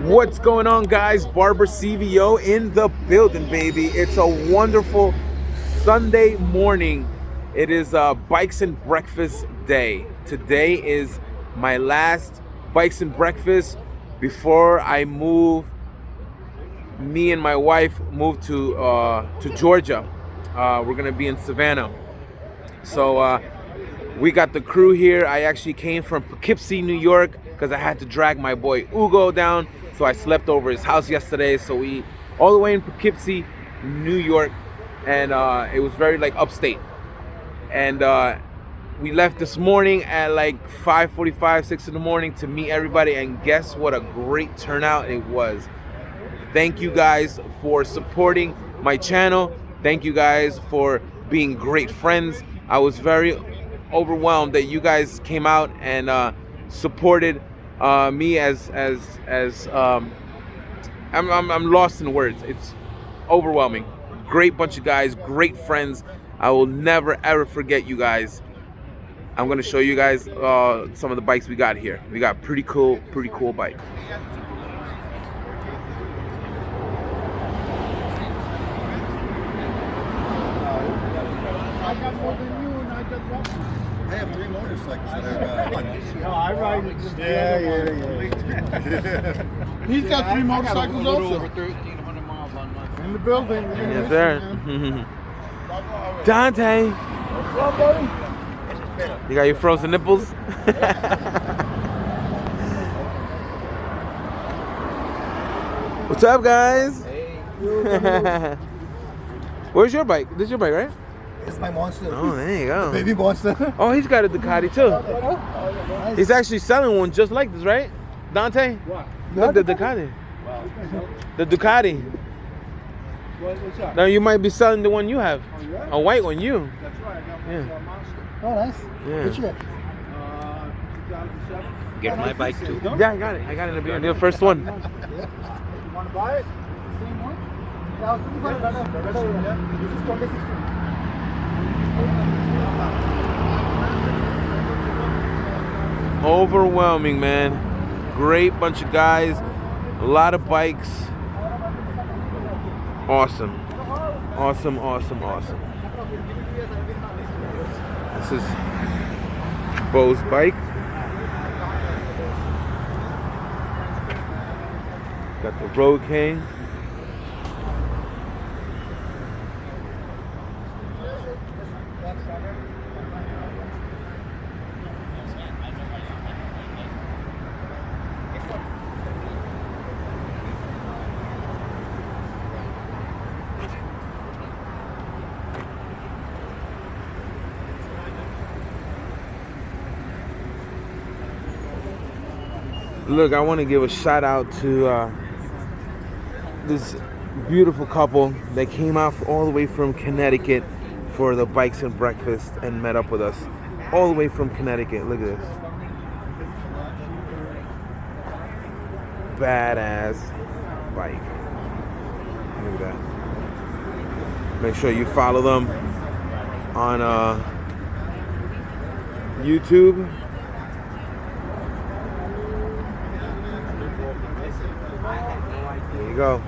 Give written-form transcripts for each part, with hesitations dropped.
What's going on, guys? Barber CVO in the building, baby. It's a wonderful Sunday morning. It is Bikes and Breakfast Day. Today is my last Bikes and Breakfast before I move. Me and my wife moved to Georgia. We're gonna be in Savannah. So we got the crew here. I actually came from Poughkeepsie, New York, because I had to drag my boy Ugo down. So I slept over his house yesterday. So we all the way in Poughkeepsie, New York, and it was very like upstate. And we left this morning at like 5:45, 6 in the morning to meet everybody. And guess what? A great turnout it was. Thank you guys for supporting my channel. Thank you guys for being great friends. I was very overwhelmed that you guys came out and supported me as I'm lost in words. It's overwhelming. Great bunch of guys, great friends. I will never ever forget you guys. I'm gonna show you guys some of the bikes we got here. We got pretty cool bike. I got more than you and I got one. I have 3 motorcycles that are No, I ride it just yeah. He's got 3 motorcycles also. Over 1,300 miles on my. In the building. Yes, sir. Dante. What's up, buddy? You got your frozen nipples? What's up, guys? Hey. Where's your bike? This is your bike, right? It's my monster. Oh, there you go. Baby monster. Oh, he's got a Ducati too. He's actually selling one just like this, right? Dante? What? Look, the Ducati. The Ducati. What's up? Now you might be selling the one you have. Oh, yeah? A white one, you. That's right. I got Yeah. monster. Oh, nice. Yeah. Good shit. 2007. Get my bike too. Yeah, I got it. I got it in the beginning. The first one. You want to buy it? Same one? Yeah, this is 2016. Overwhelming, man. Great bunch of guys. A lot of bikes. Awesome. Awesome, awesome, awesome. This is Bo's bike. Got the Road King. Look, I want to give a shout out to this beautiful couple that came out all the way from Connecticut for the Bikes and Breakfast and met up with us. All the way from Connecticut. Look at this. Badass bike. Look at that. Make sure you follow them on YouTube. There you go.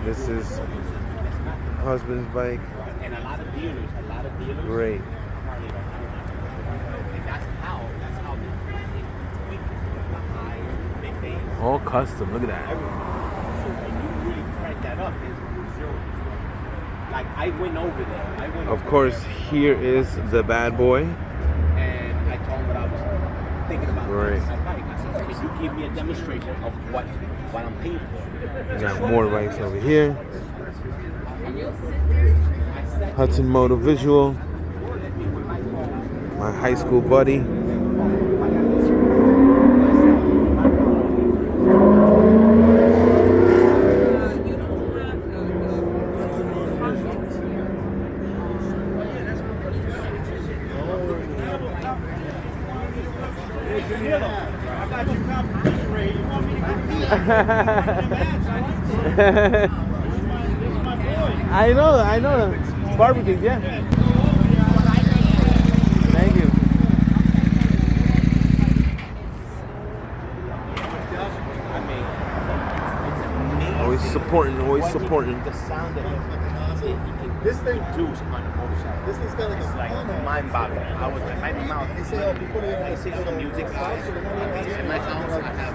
This is husband's bike. And a lot of dealers. Great. That's how they All custom. Look at that. and you really crank that up. Like I went over there. Of course, here is the bad boy. And I told him what I was thinking about. Right. I said, can you give me a demonstration of what I'm paying for? Got more bikes over here. Hudson Motor Visual. My high school buddy. I know. Barbecue, yeah. Thank you. supporting, always supporting. The sound that he can This thing, produce on a motorcycle. this thing's got like It's like mind-boggling. I was like, my mouth. They say, oh, if you put it in I see some music guys. In my house, I have.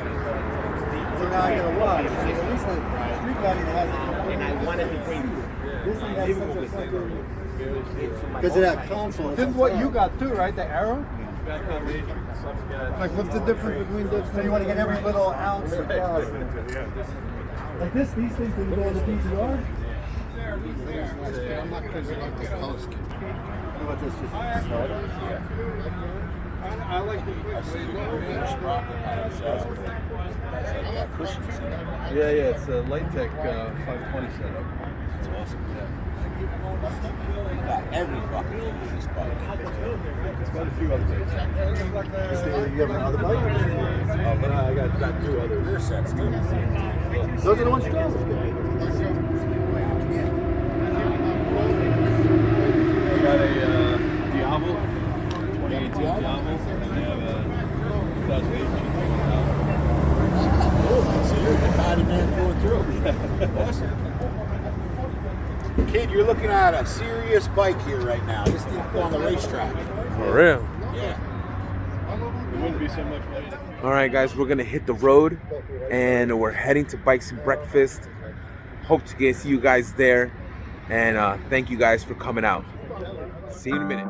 So now I gotta watch. At least like street lighting has it. And I wanted to bring This thing has such a fucking. Because of that console. This is what you got too, right? The arrow? Like, what's the difference between this? So you want to get every little ounce of gas. Like this, these things can go in the PCR. I'm not crazy about the color scheme. What's this? Just starter? I like the Yeah, it's a Lightech 520 setup. It's awesome. every fucking thing in this bike. It's got a few other things. You have another bike? Oh, but I got two other rear sets too. Those are the ones you got? I got a Diablo, 2018 Diablo, and I have a 2018 So you're the kind of man going through. Awesome. Kid, you're looking at a serious bike here right now. This thing's on the racetrack. For real. Yeah. It wouldn't be so much later. All right, guys, we're gonna hit the road, and we're heading to Bikes and Breakfast. Hope to see you guys there, and thank you guys for coming out. See you in a minute.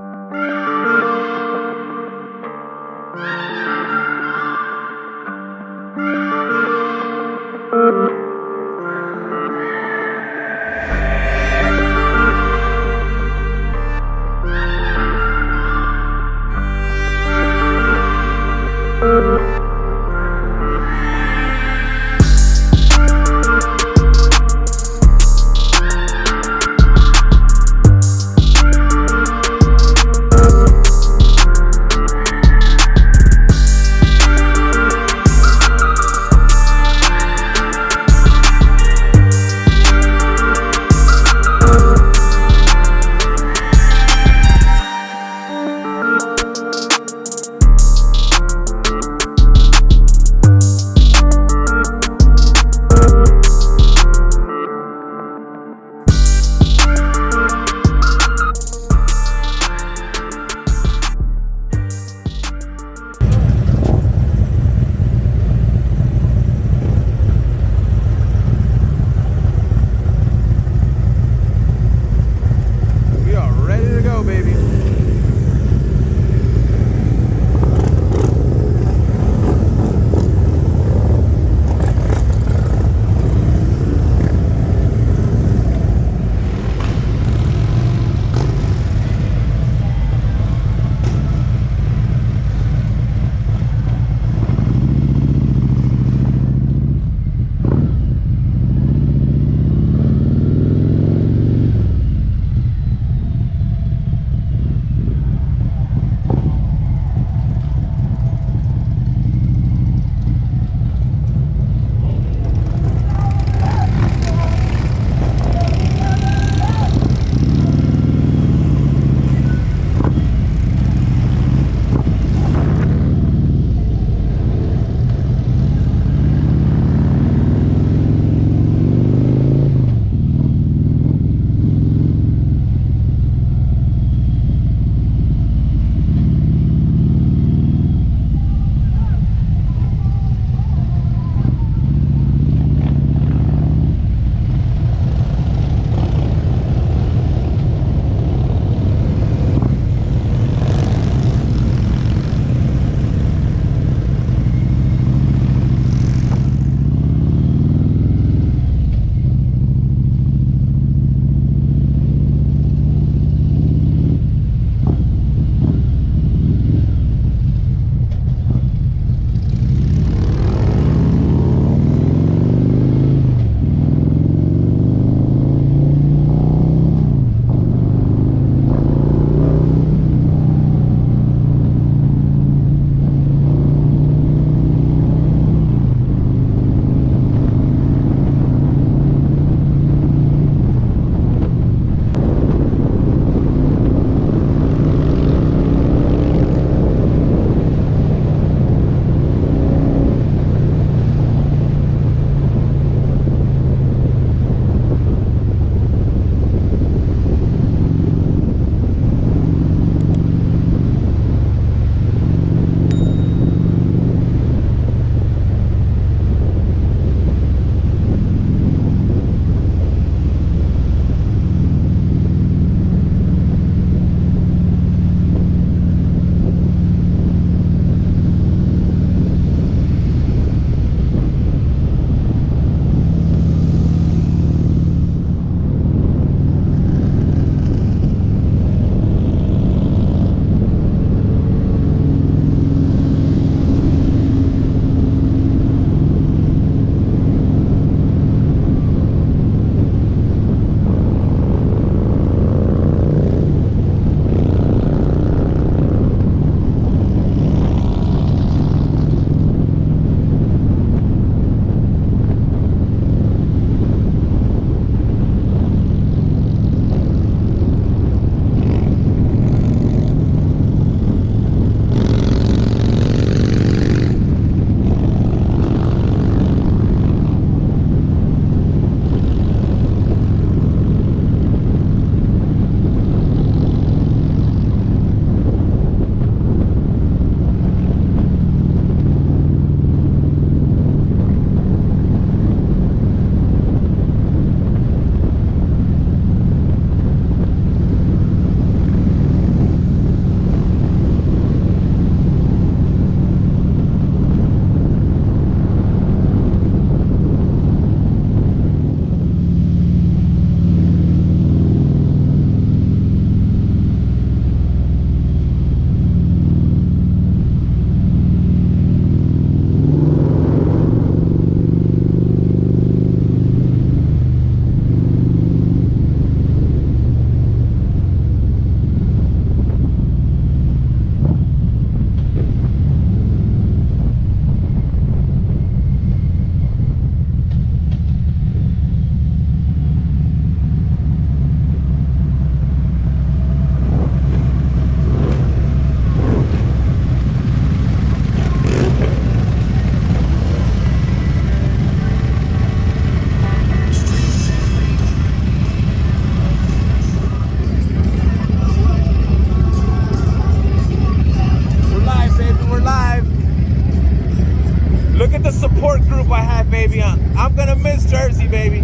Swiss Jersey, baby.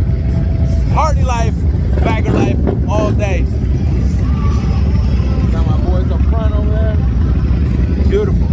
Hardy life, bagger life, all day. Got my boys up front over there. Beautiful.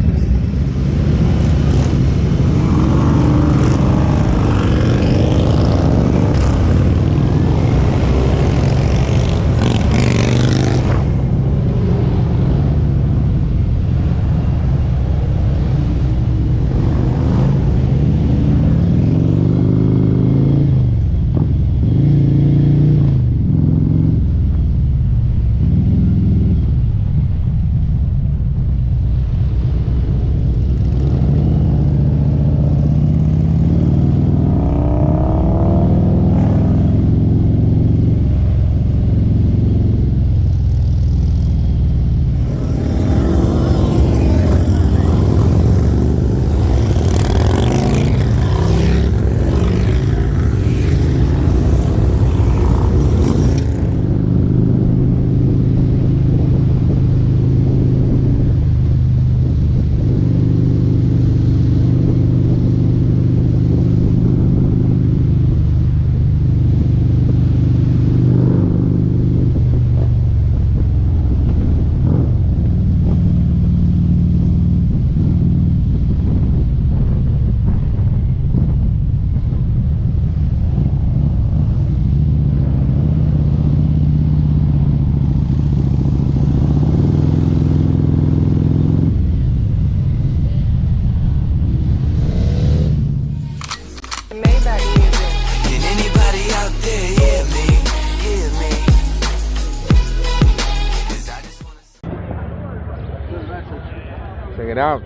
Check it out.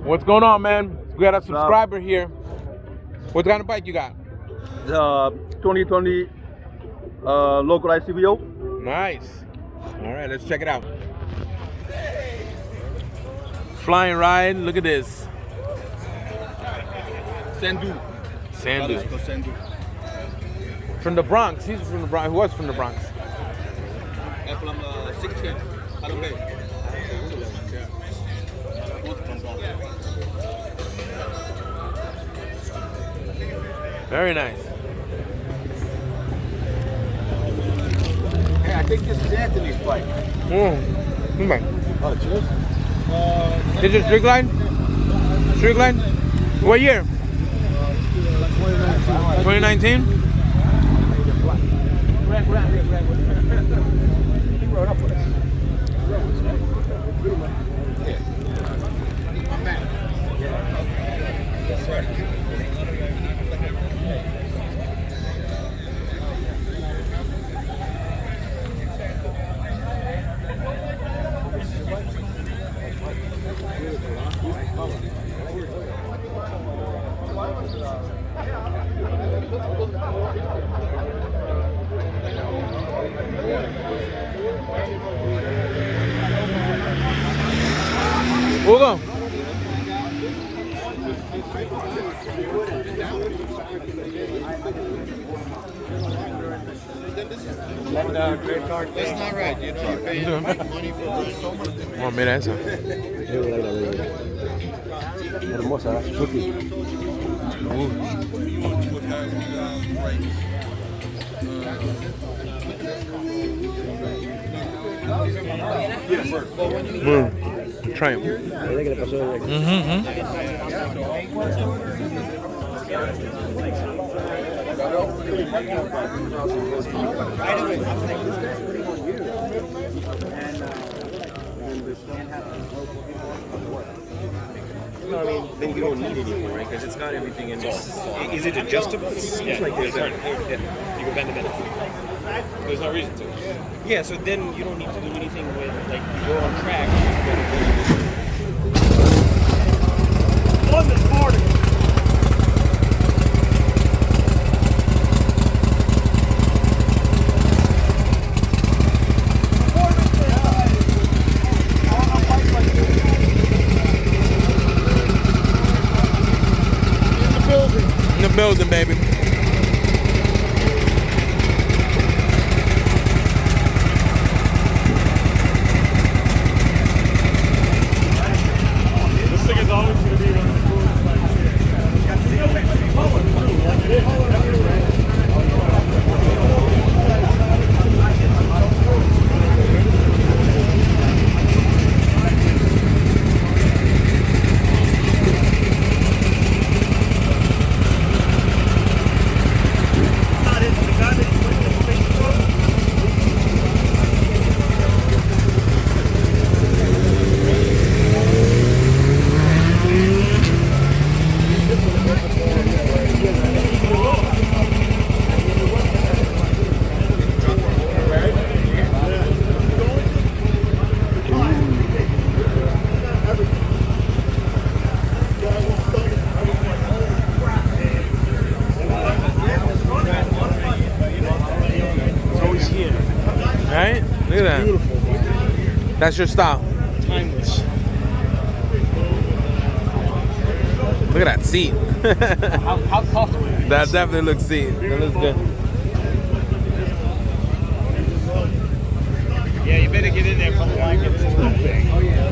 What's going on, man? We got a subscriber here. What kind of bike you got? 2020 localized CVO. Nice. All right, let's check it out. Flying ride. Look at this. Sandu. Sandu. Sandu. From the Bronx. He's from the Bronx. Who was from the Bronx? From 16. Very nice. Hey, I think this is Anthony's bike. Okay. Oh, cheers. This is Strickline? Strickline? What year? 2019? He rode up with us. My man. Yes, sir. Hugo. Credit card. That's not right. You know, you're paying money for so much. Oh, mira eso. Hermosa, la Suzuki. Triumph. No, I mean, then you don't need anything, right? Because it's got everything in it. Is it adjustable? It seems like there's You can bend it. There's no reason to. Yeah, so then you don't need to do anything with, like, you go on track. On this morning. In the building, baby. This thing is always going to be one of the coolest bikes here. That's your style. Timeless. Look at that seat. How comfortable is it? That definitely looks seat. That looks good. Yeah, you better get in there for the line. It's a little big. Oh, yeah.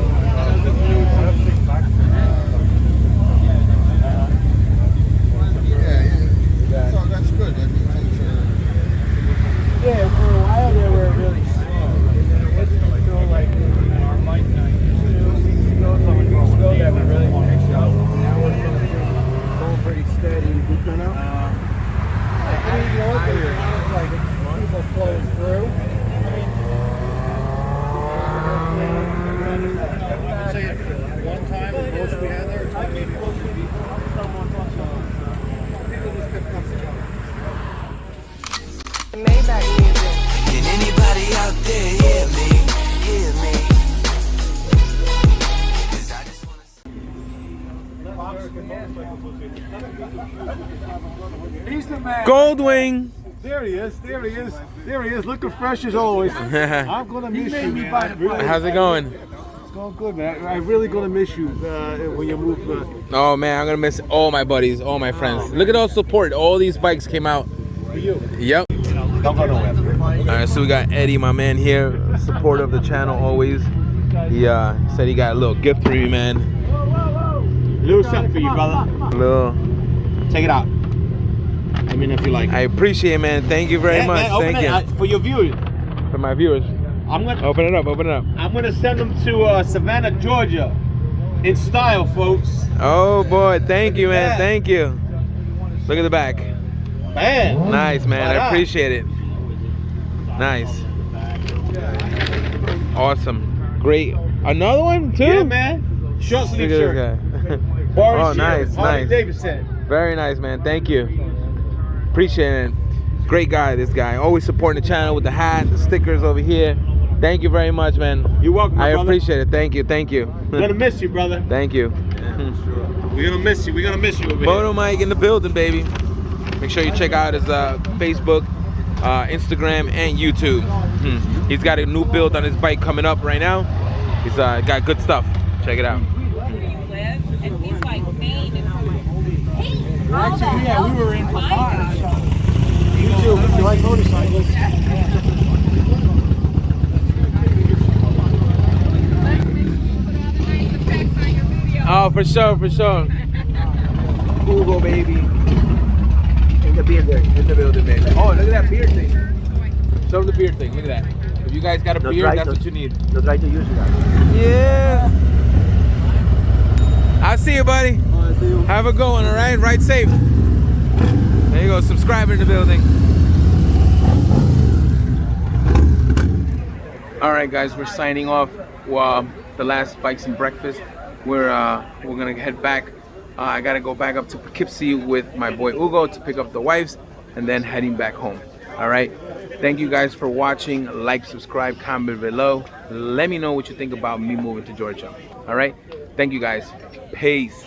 So that's good. That means it's, Yeah, for a while they were really slow. It's still like that we really want to show. Now we're going pretty steady. I mean, you know what? Like it's people flowing through. one time the most we had there. Maybach music. Can anybody out there hear me? Hear me? 'Cause I just wanna He's the man. Goldwing. There he is. There he is. There he is. Looking fresh as always. I'm gonna miss you, man. Really. How's it going? It's going good, man. I'm really gonna miss you when you move. Oh man, I'm gonna miss all my buddies, all my friends. Look at all the support. All these bikes came out. For you. Yep. Don't go nowhere. All right, so we got Eddie, my man here, supporter of the channel always. He said he got a little gift for me, man. Little something for you, brother. Little. Check it out. I mean, if you like. I appreciate it, man. Thank you very much. Man, open Thank it, you. for your viewers. For my viewers. I'm gonna Open it up. Open it up. I'm gonna send them to Savannah, Georgia, in style, folks. Oh boy, thank you, man. Yeah. Thank you. Look at the back. Man. Nice, man. Right I on. appreciate it. Nice. Awesome. Great. Another one too? Yeah, man. Short Look sleeve at shirt. this guy. Boris Oh, nice, shirt. Harley nice. Davidson. Very nice, man. Thank you. Appreciate it. Great guy, this guy. Always supporting the channel with the hat, the stickers over here. Thank you very much, man. You're welcome, my I brother. appreciate it. Thank you. Thank you. We're gonna miss you, brother. Thank you. We're gonna miss you. We're gonna miss you over here. Photo Mike in the building, baby. Make sure you check out his Facebook, Instagram, and YouTube. He's got a new build on his bike coming up right now. He's got good stuff. Check it out. And he's like Maine, and I'm like, hey, how the Yeah, hell we were in did for you find cars. this? You too. If you like motorcycles. Oh, for sure, for sure. Google, baby. In the building, baby. Oh, look at that beard thing. Show the beard thing. Look at that. If you guys got a beard, that's what you need. They'll try to use that. Yeah. I'll see you, buddy. Have a good one, all right? Ride safe. There you go. Subscriber in the building. All right, guys, we're signing off. The last Bikes and Breakfast. We're gonna head back. I gotta go back up to Poughkeepsie with my boy Ugo to pick up the wives, and then heading back home. All right. Thank you guys for watching. Like, subscribe, comment below. Let me know what you think about me moving to Georgia. All right. Thank you guys. Peace.